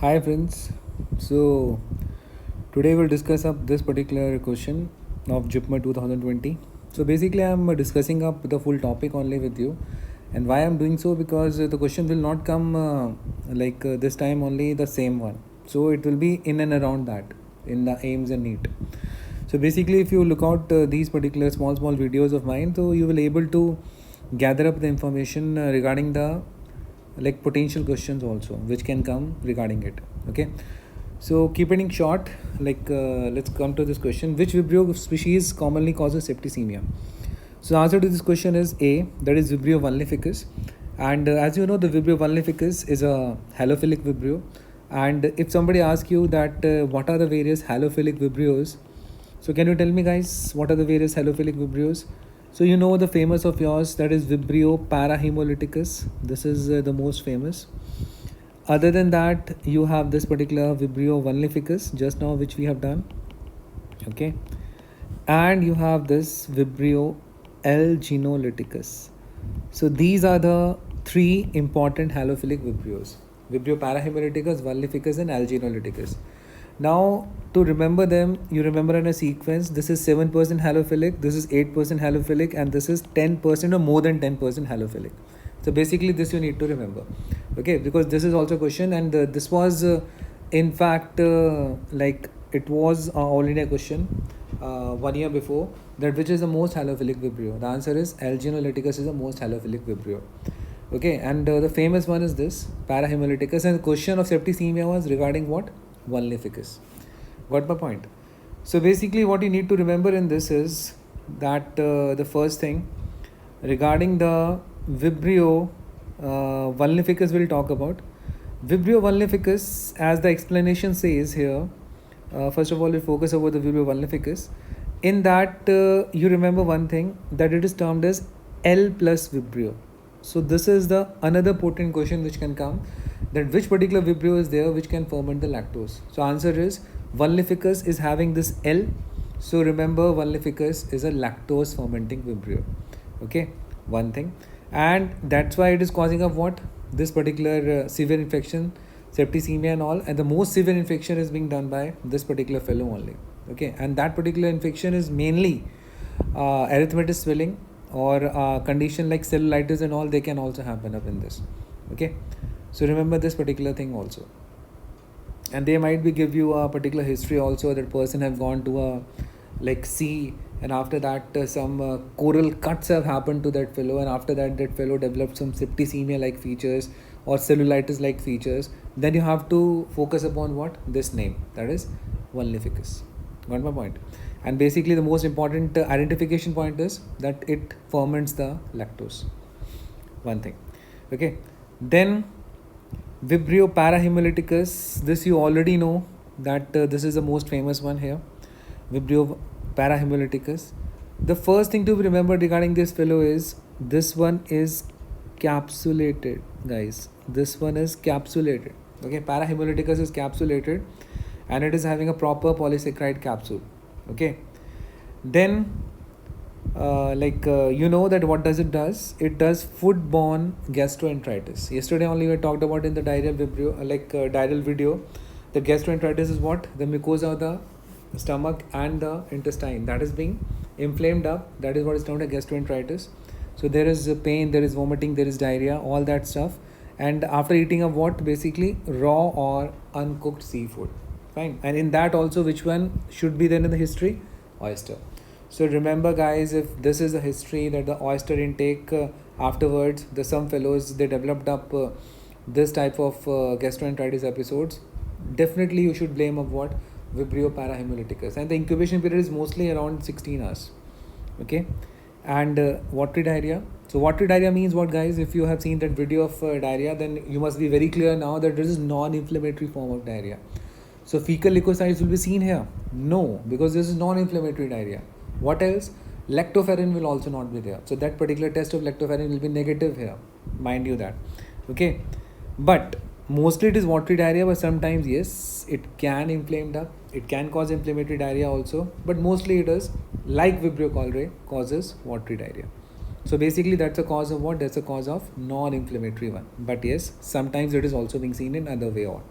Hi friends. So today we'll discuss up this particular question of JIPMA 2020. So basically I'm discussing up the full topic only with you, and why I'm doing so because the question will not come this time only the same one. So it will be in and around that in the aims and need. So basically if you look out these particular small videos of mine, so you will able to gather up the information regarding the like potential questions also which can come regarding it. Okay, so keeping it short, let's come to this question: which vibrio species commonly causes septicemia? So the answer to this question is A, that is Vibrio vulnificus. And as you know, the Vibrio vulnificus is a halophilic vibrio. And if somebody asks you that what are the various halophilic vibrios, so can you tell me guys what are the various halophilic vibrios? So you know the famous of yours, that is Vibrio parahemolyticus. This is the most famous. Other than that, you have this particular Vibrio vulnificus just now which we have done. Okay, and you have this Vibrio L. genolyticus. So these are the three important halophilic vibrios: Vibrio parahemolyticus, vulnificus, and L. genolyticus. Now, to remember them, you remember in a sequence: this is 7% halophilic, this is 8% halophilic, and this is 10% or more than 10% halophilic. So basically, this you need to remember, okay? Because this is also a question, and this was, in fact, like it was all India question 1 year before, that which is the most halophilic vibrio. The answer is L. genolyticus is the most halophilic vibrio. Okay, and the famous one is this parahemolyticus, and the question of septicemia was regarding what? Vulnificus. Got my point? So basically, what you need to remember in this is that the first thing regarding the Vibrio vulnificus we'll talk about. Vibrio vulnificus, as the explanation says here, first of all, we focus over the Vibrio vulnificus. In that, you remember one thing, that it is termed as L plus Vibrio. So this is the another potent question which can come, that which particular Vibrio is there which can ferment the lactose. So answer is vulnificus is having this L. So remember, vulnificus is a lactose fermenting Vibrio. Okay, one thing, and that's why it is causing of what, this particular severe infection, septicemia and all, and the most severe infection is being done by this particular fellow only. Okay, and that particular infection is mainly erythematous swelling, or condition like cellulitis and all, they can also happen up in this. Okay, so remember this particular thing also, and they might be give you a particular history also, that person have gone to a like sea, and after that some coral cuts have happened to that fellow, and after that that fellow developed some septicemia like features or cellulitis like features. Then you have to focus upon what, this name, that is vulnificus. Got my point? And basically the most important identification point is that it ferments the lactose, one thing. Okay, then Vibrio parahemolyticus, this you already know that this is the most famous one here, Vibrio parahemolyticus. The first thing to be remembered regarding this fellow is this one is capsulated, guys. This one is capsulated. Okay, parahemolyticus is capsulated, and it is having a proper polysaccharide capsule. Okay, then you know that what does it does foodborne gastroenteritis. Yesterday only we talked about in the diarrheal vibrio, diarrheal video, the gastroenteritis is what, the mucosa of the stomach and the intestine that is being inflamed up, that is what is termed as gastroenteritis. So there is pain, there is vomiting, there is diarrhea, all that stuff, and after eating of what, basically raw or uncooked seafood. Fine, and in that also, which one should be there in the history? Oyster. So remember guys, if this is the history, that the oyster intake afterwards, the some fellows they developed up this type of gastroenteritis episodes, definitely you should blame of what, Vibrio parahemolyticus, and the incubation period is mostly around 16 hours. Okay, and watery diarrhea. So watery diarrhea means what, guys? If you have seen that video of diarrhea, then you must be very clear now that this is non-inflammatory form of diarrhea. So fecal leukocytes will be seen here? No, because this is non-inflammatory diarrhea. What else? Lactoferrin will also not be there. So that particular test of lactoferrin will be negative here. Mind you that. Okay. But mostly it is watery diarrhea, but sometimes yes, it can inflamed up. It can cause inflammatory diarrhea also. But mostly it is like Vibrio cholerae causes watery diarrhea. So basically that's a cause of what? That's a cause of non-inflammatory one. But yes, sometimes it is also being seen in other way on.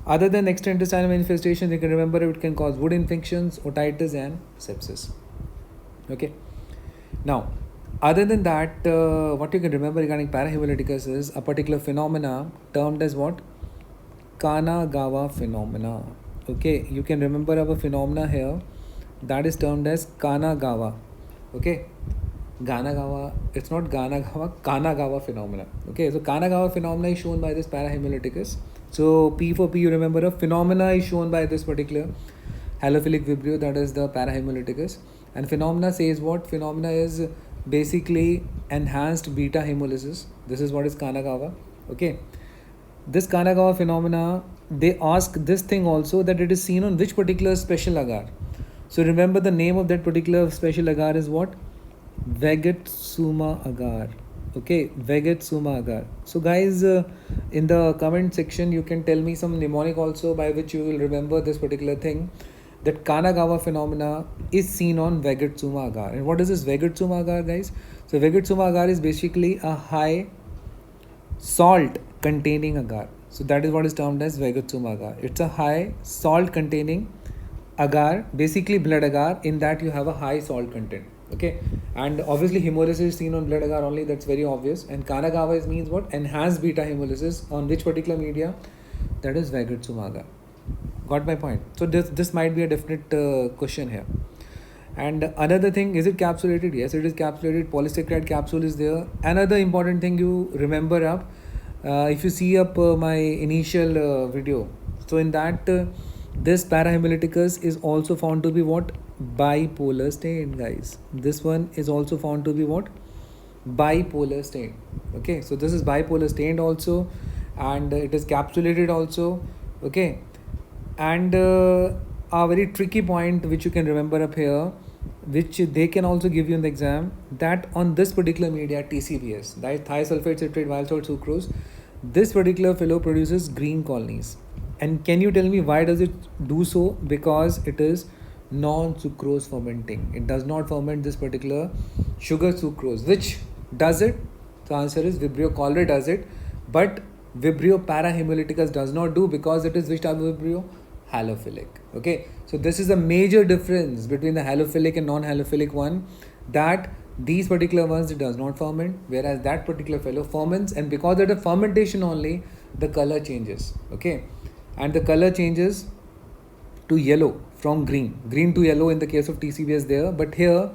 Other than extraintestinal manifestations, you can remember it can cause wound infections, otitis, and sepsis. Okay. Now, other than that, what you can remember regarding parahemolyticus is a particular phenomena termed as what? Kanagawa phenomena. Okay, you can remember our phenomena here that is termed as Kanagawa. Okay, Ganagawa, it's not Ganagawa, Kanagawa phenomena. Okay, so Kanagawa phenomena is shown by this parahemolyticus. So P for P, you remember a phenomena is shown by this particular halophilic vibrio, that is the parahemolyticus. And phenomena says what? Phenomena is basically enhanced beta hemolysis. This is what is Kanagawa. Okay, this Kanagawa phenomena, they ask this thing also, that it is seen on which particular special agar. So remember the name of that particular special agar is what? Veget-Suma agar. Okay, Veget-Suma agar. So guys, in the comment section you can tell me some mnemonic also by which you will remember this particular thing, that Kanagawa phenomena is seen on Veget-Suma agar. And what is this Veget-Suma agar, guys? So Veget-Suma agar is basically a high salt containing agar. So that is what is termed as Veget-Suma agar. It's a high salt containing agar, basically blood agar, in that you have a high salt content. Okay, and obviously hemolysis is seen on blood agar only, that's very obvious. And Kanagawa means what? Enhanced beta hemolysis on which particular media? That is Veget-Suma agar. Got my point? So this might be a definite question here. And another thing, is it capsulated? Yes, it is capsulated. Polysaccharide capsule is there. Another important thing you remember up, if you see up my initial video, so in that this parahemolyticus is also found to be what? Bipolar stained, guys. This one is also found to be what? Bipolar stained. Okay, so this is bipolar stained also, and it is capsulated also. Okay, and a very tricky point which you can remember up here, which they can also give you in the exam, that on this particular media TCBS, thisulfate citrate vial salt sucrose, this particular fellow produces green colonies. And can you tell me why does it do so? Because it is non-sucrose fermenting. It does not ferment this particular sugar sucrose. Which does it? The answer is Vibrio cholerae does it, but Vibrio parahemolyticus does not do, because it is which type of Vibrio? Halophilic. Okay, so this is a major difference between the halophilic and non-halophilic one, that these particular ones it does not ferment, whereas that particular fellow ferments, and because of the fermentation only the color changes. Okay, and the color changes to yellow from green to yellow in the case of TCBS there, but here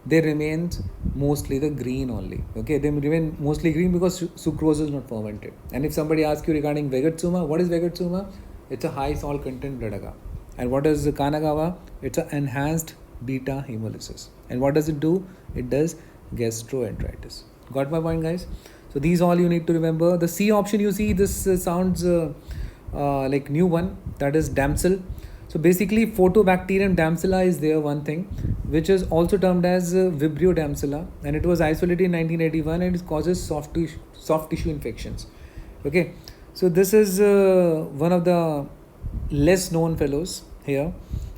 they remain mostly the green only. Okay, they remain mostly green because sucrose is not fermented. And if somebody asks you regarding Veget-Suma, what is Veget-Suma? It's a high salt content blood agar. And what is Kanagawa? It's an enhanced beta hemolysis. And what does it do? It does gastroenteritis. Got my point, guys? So these all you need to remember. The C option you see, this sounds like new one, that is Damsel. So basically Photobacterium damsela is there, one thing, which is also termed as Vibrio damsela, and it was isolated in 1981, and it causes soft tissue infections. Okay, so this is one of the less known fellows here.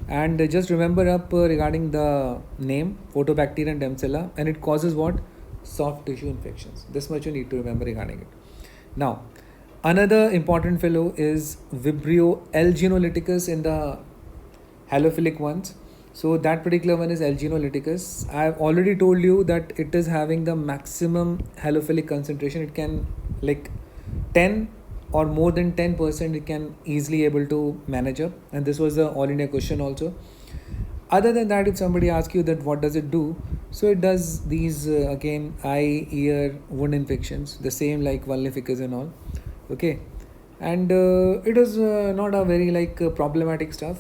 And just remember up regarding the name Photobacterium damsela, and it causes what? Soft tissue infections. This much you need to remember regarding it. Now, another important fellow is Vibrio L-Genolyticus in the halophilic ones. So that particular one is L-Genolyticus. I have already told you that it is having the maximum halophilic concentration. It can like 10 or more than 10% it can easily able to manage up, and this was the all India question also. Other than that, if somebody asks you that what does it do, so it does these again eye, ear, wound infections, the same like vulnificus and all. Okay, and it is not a very like problematic stuff.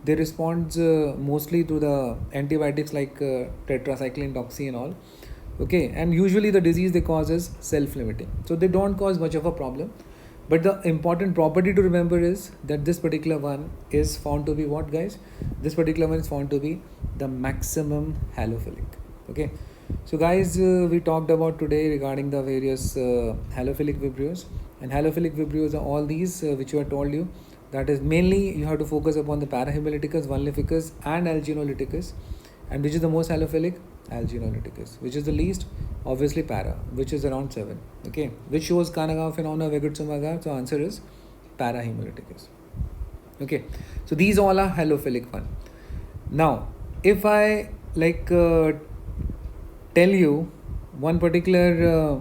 They respond mostly to the antibiotics like tetracycline, doxy and all. Okay, and usually the disease they cause is self-limiting, so they don't cause much of a problem. But the important property to remember is that this particular one is found to be what, guys? This particular one is found to be the maximum halophilic. Okay, so guys, we talked about today regarding the various halophilic vibrios, and halophilic vibrios are all these which I told you. That is mainly you have to focus upon the parahemolyticus, vulnificus and L-Genolyticus. And which is the most halophilic? L-Genolyticus. Which is the least? Obviously para, which is around 7. Okay, which shows Kanagawa phenomena, Veget-Suma agar. So answer is parahemolyticus. Okay, so these all are halophilic one. Now, if I tell you one particular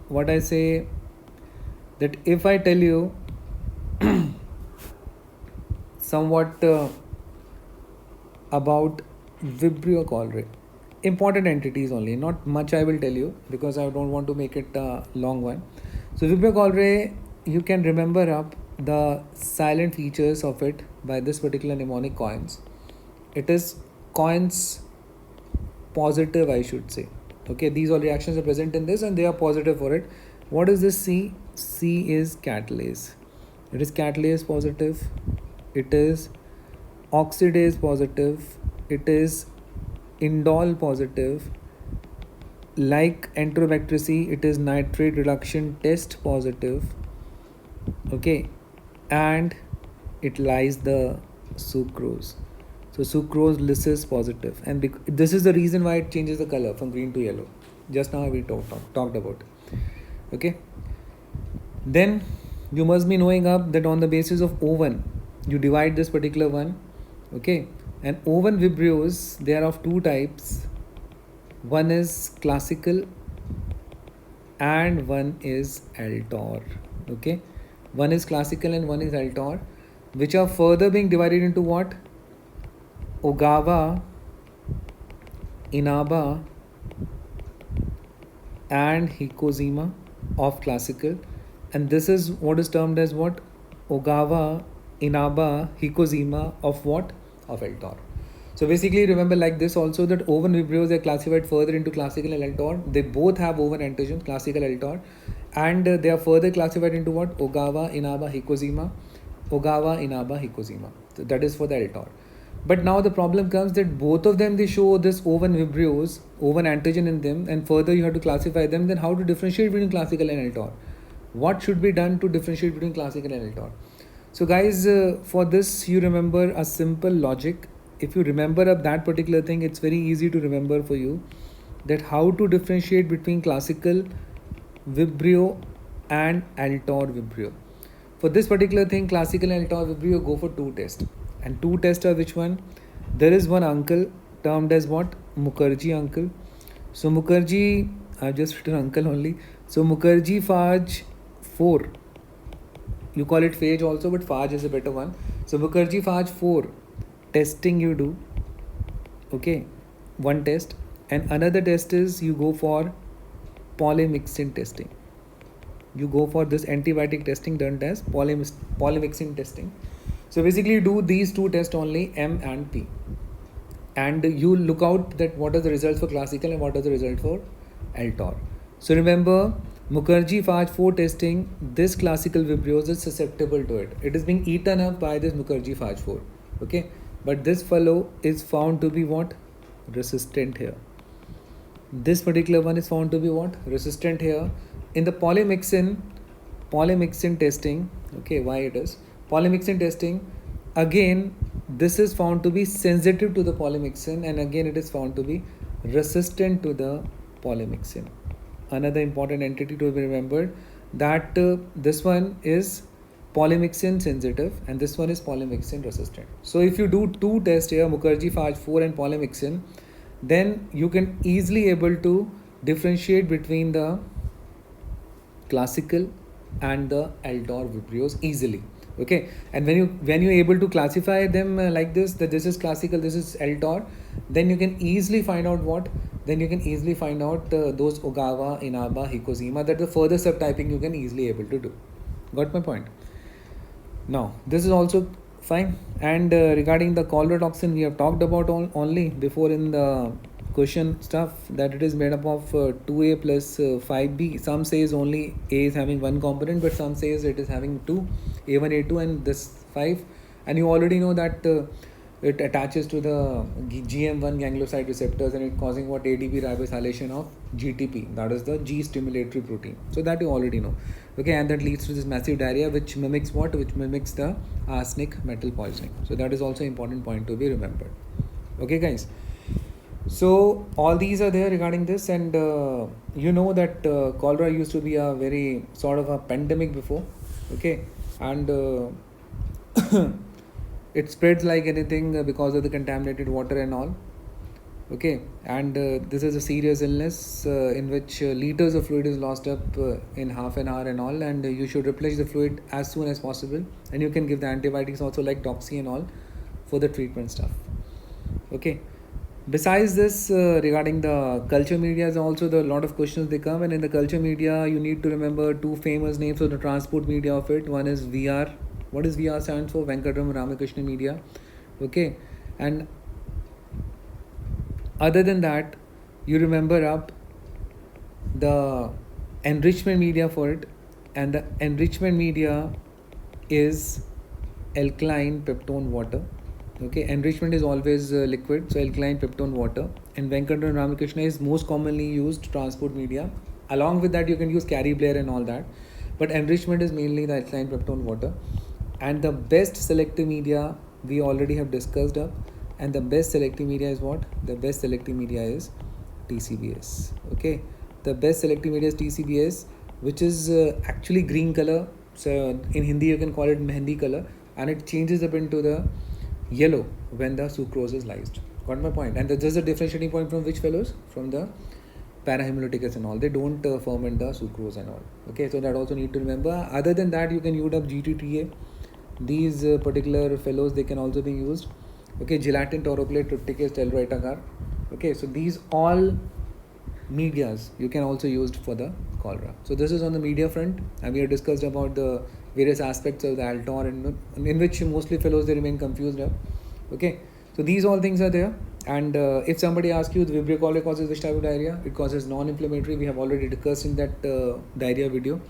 what I say, that if I tell you somewhat about Vibrio cholerae, important entities only, not much I will tell you because I don't want to make it a long one. So Vibrio cholerae, you can remember up the silent features of it by this particular mnemonic coins. It is coins positive, I should say. Okay, these all reactions are present in this and they are positive for it. What is this C? C is catalase. It is catalase positive. It is oxidase positive. It is indole positive. Like Enterobacter C, it is nitrate reduction test positive. Okay, and it lies the sucrose. So sucrose lysis positive, and this is the reason why it changes the color from green to yellow. Just now we talked about. Okay. Then you must be knowing up that on the basis of O1, you divide this particular one. Okay, and O1 vibrios, they are of two types. One is classical and one is Altor. Okay, one is classical and one is Altor, which are further being divided into what? Ogawa, Inaba, and Hikozima of classical, and this is what is termed as what? Ogawa, Inaba, Hikozima of what? Of Altor. So basically remember like this also, that O1 vibrios are classified further into classical and Altor. They both have O1 antigen, classical, Altor, and they are further classified into what? Ogawa, Inaba, Hikozima. Ogawa, Inaba, Hikozima. So that is for the Altor. But now the problem comes that both of them, they show this O1 vibrios, O1 antigen in them, and further you have to classify them. Then how to differentiate between classical and Altor? What should be done to differentiate between classical and Altor? So guys, for this you remember a simple logic. If you remember up that particular thing, it's very easy to remember for you that how to differentiate between classical vibrio and Altor vibrio. For this particular thing, classical and Altor vibrio, go for two tests. And two tests are which one? There is one uncle termed as what? Mukherjee uncle. So Mukherjee, I've just written uncle only. So Mukherjee phage 4. You call it phage also, but phage is a better one. So Mukherjee phage 4 testing you do. Okay, one test. And another test is you go for polymyxin testing. You go for this antibiotic testing done as polymyxin testing. So basically you do these two tests only, M and P. And you look out that what are the results for classical and what are the results for Altor. So remember, Mukherjee phage 4 testing, this classical vibrios is susceptible to it. It is being eaten up by this Mukherjee phage 4. Okay, but this fellow is found to be what? Resistant here. This particular one is found to be what? Resistant here. In the polymyxin testing, okay, why it is? Polymyxin testing, again, this is found to be sensitive to the polymyxin, and again it is found to be resistant to the polymyxin. Another important entity to be remembered, that this one is polymyxin sensitive and this one is polymyxin resistant. So if you do two tests here, Mukherjee phage 4 and polymyxin, then you can easily able to differentiate between the classical and the Altor vibrios easily. Okay, and when you're able to classify them like this, that this is classical, this is Altor, then you can easily find out what? Then you can easily find out those Ogawa, Inaba, Hikozima, that the further subtyping you can easily able to do. Got my point? Now, this is also fine. And regarding the cholera toxin, we have talked about only before in the question stuff, that it is made up of 2A plus 5B. Some says only A is having one component, but some says it is having two, A1, A2 and this 5. And you already know that it attaches to the GM1 ganglioside receptors and it causing what? ADP ribosylation of GTP, that is the G stimulatory protein. So that you already know. Okay, and that leads to this massive diarrhea, which mimics what? Which mimics the arsenic metal poisoning. So that is also important point to be remembered. Okay guys, so all these are there regarding this, and you know that cholera used to be a very sort of a pandemic before. Okay, and it spreads like anything because of the contaminated water and all. Okay, and this is a serious illness in which liters of fluid is lost up in half an hour and all, and you should replenish the fluid as soon as possible, and you can give the antibiotics also like doxy and all for the treatment stuff. Okay, besides this, regarding the culture media, is also the lot of questions they come, and in the culture media you need to remember two famous names of the transport media of it. One is VR. What is VR stands for? Venkatram Ramakrishna Media. Okay, and other than that, you remember up the enrichment media for it, and the enrichment media is alkaline peptone water. Okay, enrichment is always liquid, so alkaline peptone water. And Venkatram Ramakrishna is most commonly used transport media. Along with that, you can use Carrie Blair and all that, but enrichment is mainly the alkaline peptone water. And the best selective media we already have discussed up, and the best selective media is what? The best selective media is TCBS. Okay, the best selective media is TCBS, which is actually green color. So in Hindi you can call it mehendi color, and it changes up into the yellow when the sucrose is lysed. Got my point? And this is a differentiating point from which fellows? From the parahemolyticus and all. They don't ferment the sucrose and all. Okay, so that also need to remember. Other than that, you can use up GTTA. These particular fellows, they can also be used. Okay, gelatin, tauroplate, trypticase, telroid agar. Okay, so these all medias you can also use for the cholera. So this is on the media front, and we have discussed about the various aspects of the Altor, in which mostly fellows they remain confused. Okay, so these all things are there. And if somebody asks you the Vibrio cholerae causes which type of diarrhea, it causes non-inflammatory. We have already discussed in that diarrhea video.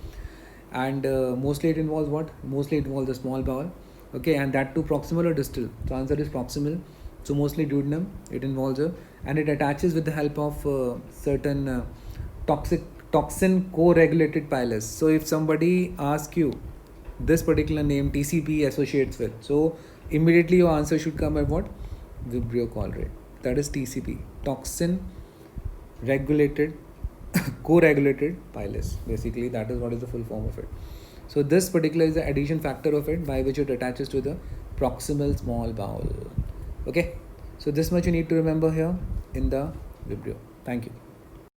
And mostly it involves what? Mostly it involves the small bowel. Okay, and that too proximal or distal. So answer is proximal. So mostly duodenum it involves and it attaches with the help of certain toxin co-regulated pilus. So if somebody asks you this particular name TCP associates with, so immediately your answer should come at what? Vibrio cholerae. That is TCP, toxin regulated co-regulated pilus. Basically that is what is the full form of it. So this particular is the adhesion factor of it, by which it attaches to the proximal small bowel. Okay, so this much you need to remember here in the Vibrio. Thank you.